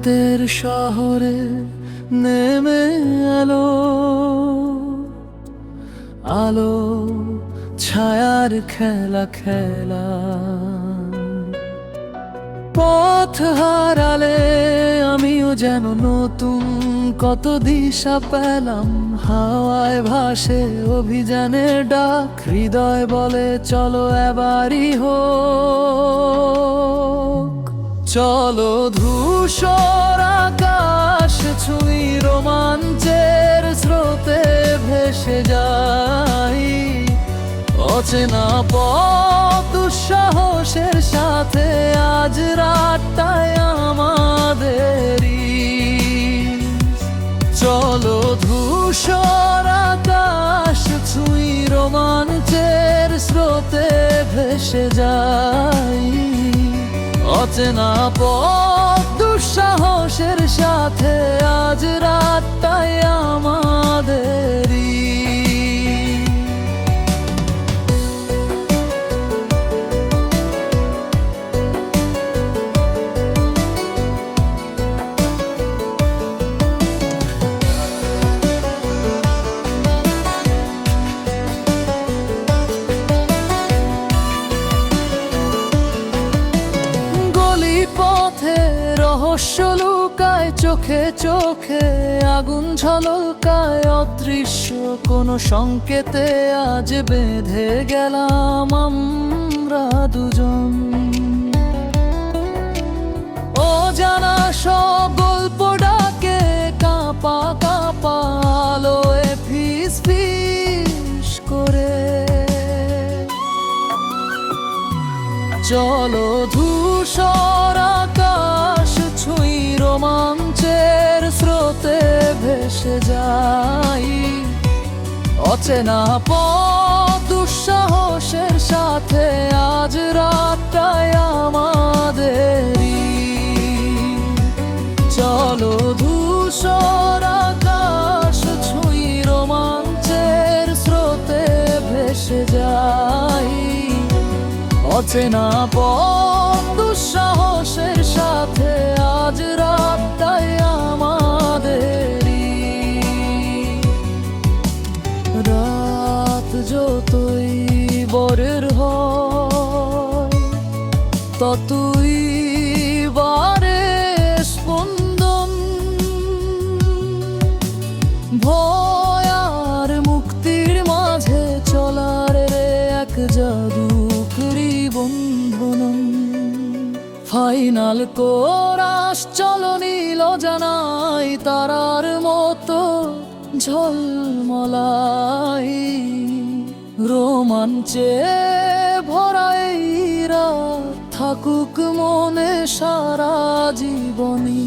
রাতের শহরে নেমে এলো আলো ছায়ার খেলা খেলা। পথ হারালে আমিও যেন নতুন কত দিশা পেলাম। হাওয়ায় ভাসে অভিযানের ডাক, হৃদয় বলে চলো এবারই হোক। চলো ধূসর আকাশ ছুঁই, রোমাঞ্চের স্রোতে ভেসে যাই। অচেনা পথ দুঃসাহসের সাথে আজ রাতটায় আমাদেরই। চলো ধূসর আকাশ ছুঁই, রোমাঞ্চের স্রোতে ভেসে যাই। অচেনা পথ দুঃসাহসের সাথে আজ রাতটায় আমাদেরই। রহস্য লুকায় চোখে চোখে, আগুন ঝলকায় অদৃশ্য কোনো সংকেতে। আজ বেঁধে গেলাম আমরা দুজন, অজানা সব গল্প ডাকে কাঁপা কাঁপা আলোয় ফিস ফিস করে। চলো ধূসর আকাশ ছুঁই, রোমাঞ্চের স্রোতে ভেসে যাই। অচেনা পথ দুঃসাহসের সাথে আজ রাতটায় আমাদেরই। চলো ধূসর আকাশ ছুঁই, রোমাঞ্চের স্রোতে ভেসে যাই। অচেনা পথ দুঃসাহসের সাথে আজ রাতটায় আমাদেরই। রাত যতই বরের হয় ততই বারে স্পন্দন। ভয় আর মুক্তির মাঝে চলার এক জাদুকরি বন্ধন। ফাইনাল কোরাস চলো নীল জানাই, তারার মতো ঝলমলাই। রোমাঞ্চে ভরা এই রাত থাকুক মনে সারা জীবনী।